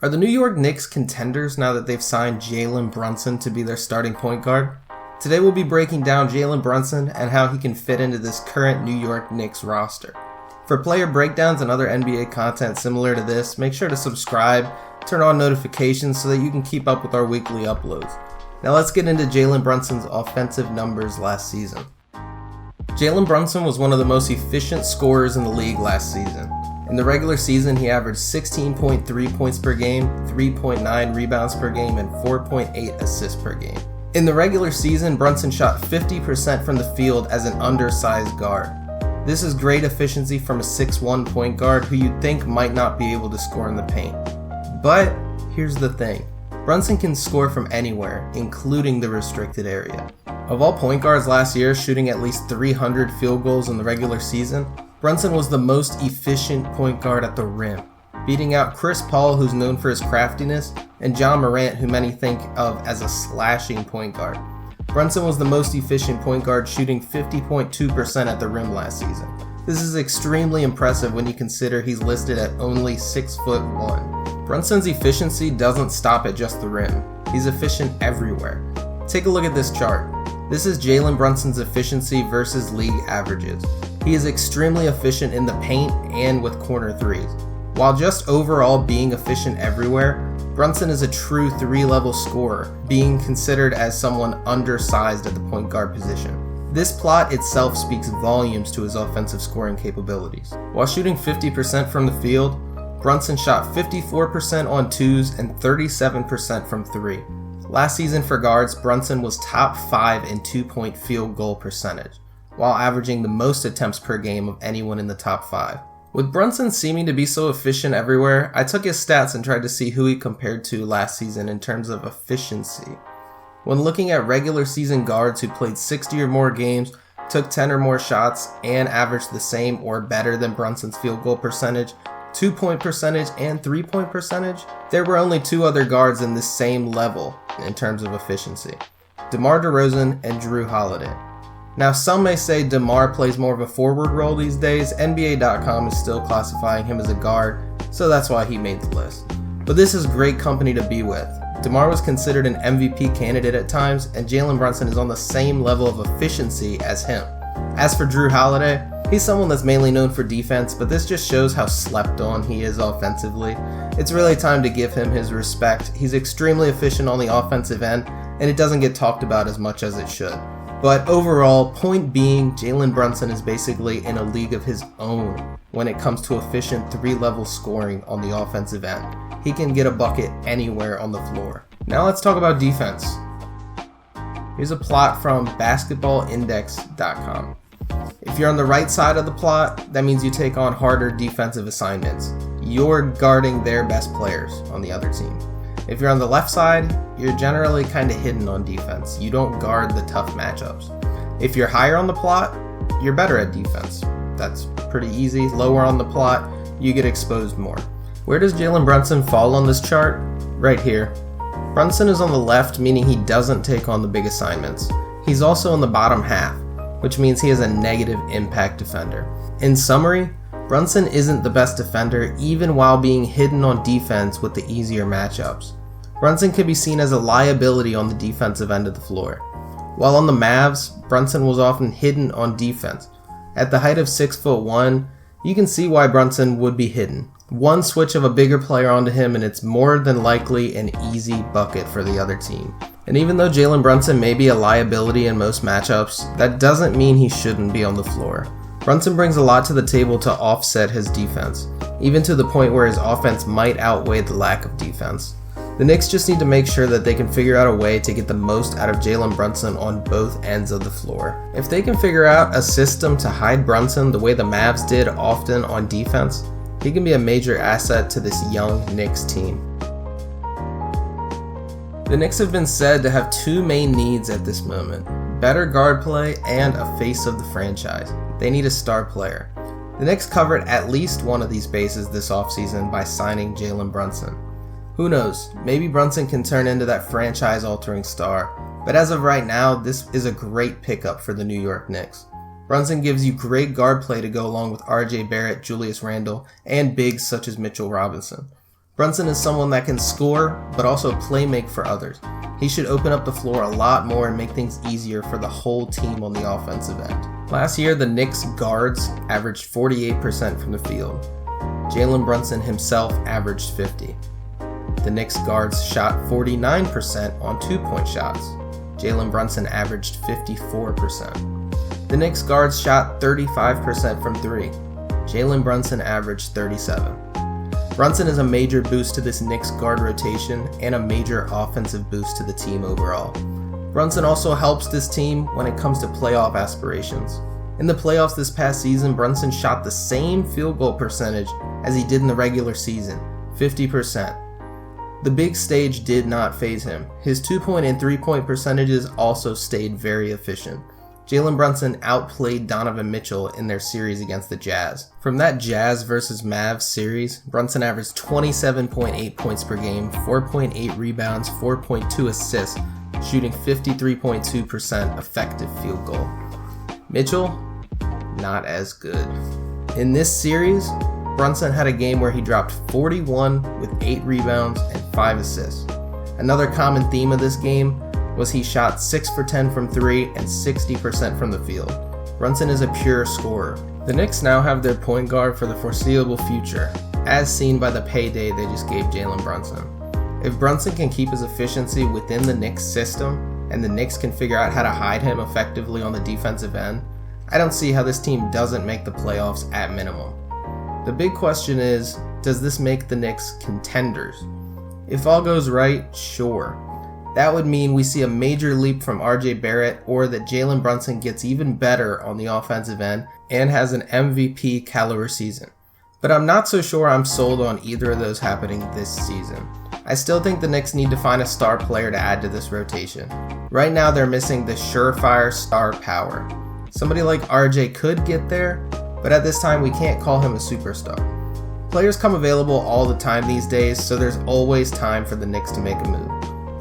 Are the New York Knicks contenders now that they've signed Jalen Brunson to be their starting point guard? Today we'll be breaking down Jalen Brunson and how he can fit into this current New York Knicks roster. For player breakdowns and other NBA content similar to this, make sure to subscribe, turn on notifications so that you can keep up with our weekly uploads. Now let's get into Jalen Brunson's offensive numbers last season. Jalen Brunson was one of the most efficient scorers in the league last season. In the regular season, he averaged 16.3 points per game, 3.9 rebounds per game, and 4.8 assists per game. In the regular season, Brunson shot 50% from the field as an undersized guard. This is great efficiency from a 6'1 point guard who you'd think might not be able to score in the paint. But here's the thing. Brunson can score from anywhere, including the restricted area. Of all point guards last year shooting at least 300 field goals in the regular season, Brunson was the most efficient point guard at the rim, beating out Chris Paul, who's known for his craftiness, and John Morant, who many think of as a slashing point guard. Brunson was the most efficient point guard, shooting 50.2% at the rim last season. This is extremely impressive when you consider he's listed at only 6'1". Brunson's efficiency doesn't stop at just the rim. He's efficient everywhere. Take a look at this chart. This is Jalen Brunson's efficiency versus league averages. He is extremely efficient in the paint and with corner threes. While just overall being efficient everywhere, Brunson is a true 3-level scorer, being considered as someone undersized at the point guard position. This plot itself speaks volumes to his offensive scoring capabilities. While shooting 50% from the field, Brunson shot 54% on twos and 37% from three. Last season for guards, Brunson was top 5 in 2-point field goal percentage, while averaging the most attempts per game of anyone in the top 5. With Brunson seeming to be so efficient everywhere, I took his stats and tried to see who he compared to last season in terms of efficiency. When looking at regular season guards who played 60 or more games, took 10 or more shots, and averaged the same or better than Brunson's field goal percentage, 2-point percentage, and 3-point percentage, there were only 2 other guards in this same level in terms of efficiency: DeMar DeRozan and Jrue Holiday. Now, some may say DeMar plays more of a forward role these days. NBA.com is still classifying him as a guard, so that's why he made the list. But this is great company to be with. DeMar was considered an MVP candidate at times, and Jalen Brunson is on the same level of efficiency as him. As for Jrue Holiday, he's someone that's mainly known for defense, but this just shows how slept on he is offensively. It's really time to give him his respect. He's extremely efficient on the offensive end, and it doesn't get talked about as much as it should. But overall, point being, Jalen Brunson is basically in a league of his own when it comes to efficient 3-level scoring on the offensive end. He can get a bucket anywhere on the floor. Now let's talk about defense. Here's a plot from basketballindex.com. If you're on the right side of the plot, that means you take on harder defensive assignments. You're guarding their best players on the other team. If you're on the left side, you're generally kind of hidden on defense. You don't guard the tough matchups. If you're higher on the plot, you're better at defense. That's pretty easy. Lower on the plot, you get exposed more. Where does Jalen Brunson fall on this chart? Right here. Brunson is on the left, meaning he doesn't take on the big assignments. He's also in the bottom half, which means he is a negative impact defender. In summary, Brunson isn't the best defender even while being hidden on defense with the easier matchups. Brunson can be seen as a liability on the defensive end of the floor. While on the Mavs, Brunson was often hidden on defense. At the height of 6'1", you can see why Brunson would be hidden. One switch of a bigger player onto him and it's more than likely an easy bucket for the other team. And even though Jalen Brunson may be a liability in most matchups, that doesn't mean he shouldn't be on the floor. Brunson brings a lot to the table to offset his defense, even to the point where his offense might outweigh the lack of defense. The Knicks just need to make sure that they can figure out a way to get the most out of Jalen Brunson on both ends of the floor. If they can figure out a system to hide Brunson the way the Mavs did often on defense, he can be a major asset to this young Knicks team. The Knicks have been said to have 2 main needs at this moment: better guard play and a face of the franchise. They need a star player. The Knicks covered at least one of these bases this offseason by signing Jalen Brunson. Who knows, maybe Brunson can turn into that franchise-altering star, but as of right now, this is a great pickup for the New York Knicks. Brunson gives you great guard play to go along with RJ Barrett, Julius Randle, and bigs such as Mitchell Robinson. Brunson is someone that can score, but also play make for others. He should open up the floor a lot more and make things easier for the whole team on the offensive end. Last year, the Knicks guards averaged 48% from the field. Jalen Brunson himself averaged 50%. The Knicks guards shot 49% on 2-point shots. Jalen Brunson averaged 54%. The Knicks guards shot 35% from 3. Jalen Brunson averaged 37%. Brunson is a major boost to this Knicks guard rotation and a major offensive boost to the team overall. Brunson also helps this team when it comes to playoff aspirations. In the playoffs this past season, Brunson shot the same field goal percentage as he did in the regular season, 50%. The big stage did not faze him. His 2-point and 3-point percentages also stayed very efficient. Jalen Brunson outplayed Donovan Mitchell in their series against the Jazz. From that Jazz vs. Mavs series, Brunson averaged 27.8 points per game, 4.8 rebounds, 4.2 assists, shooting 53.2% effective field goal. Mitchell, not as good. In this series, Brunson had a game where he dropped 41 with 8 rebounds and 5 assists. Another common theme of this game was he shot 6 for 10 from 3 and 60% from the field. Brunson is a pure scorer. The Knicks now have their point guard for the foreseeable future, as seen by the payday they just gave Jalen Brunson. If Brunson can keep his efficiency within the Knicks system, and the Knicks can figure out how to hide him effectively on the defensive end, I don't see how this team doesn't make the playoffs at minimum. The big question is, does this make the Knicks contenders? If all goes right, sure. That would mean we see a major leap from RJ Barrett, or that Jalen Brunson gets even better on the offensive end and has an MVP caliber season. But I'm not so sure I'm sold on either of those happening this season. I still think the Knicks need to find a star player to add to this rotation. Right now they're missing the surefire star power. Somebody like RJ could get there, but at this time we can't call him a superstar. Players come available all the time these days, so there's always time for the Knicks to make a move.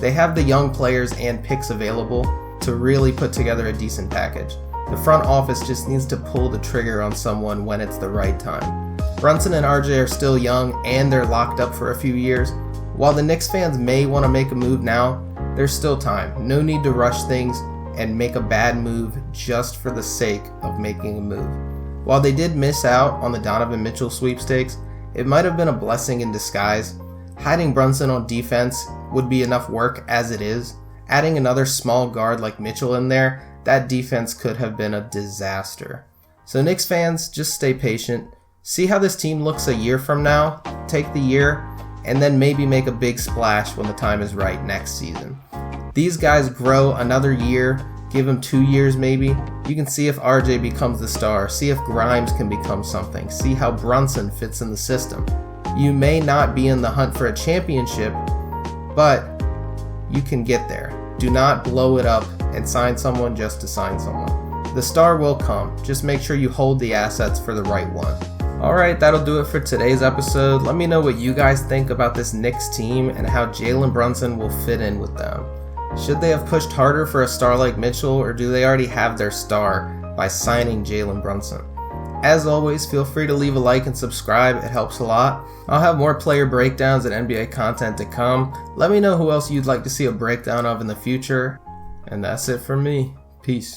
They have the young players and picks available to really put together a decent package. The front office just needs to pull the trigger on someone when it's the right time. Brunson and RJ are still young and they're locked up for a few years. While the Knicks fans may want to make a move now, there's still time. No need to rush things and make a bad move just for the sake of making a move. While they did miss out on the Donovan Mitchell sweepstakes, it might have been a blessing in disguise. Hiding Brunson on defense would be enough work as it is. Adding another small guard like Mitchell in there, that defense could have been a disaster. So Knicks fans, just stay patient. See how this team looks a year from now, take the year, and then maybe make a big splash when the time is right next season. These guys grow another year, give them 2 years maybe. You can see if RJ becomes the star, see if Grimes can become something, see how Brunson fits in the system. You may not be in the hunt for a championship, but you can get there. Do not blow it up and sign someone just to sign someone. The star will come. Just make sure you hold the assets for the right one. Alright, that'll do it for today's episode. Let me know what you guys think about this Knicks team and how Jalen Brunson will fit in with them. Should they have pushed harder for a star like Mitchell, or do they already have their star by signing Jalen Brunson? As always, feel free to leave a like and subscribe, it helps a lot. I'll have more player breakdowns and NBA content to come. Let me know who else you'd like to see a breakdown of in the future. And that's it from me. Peace.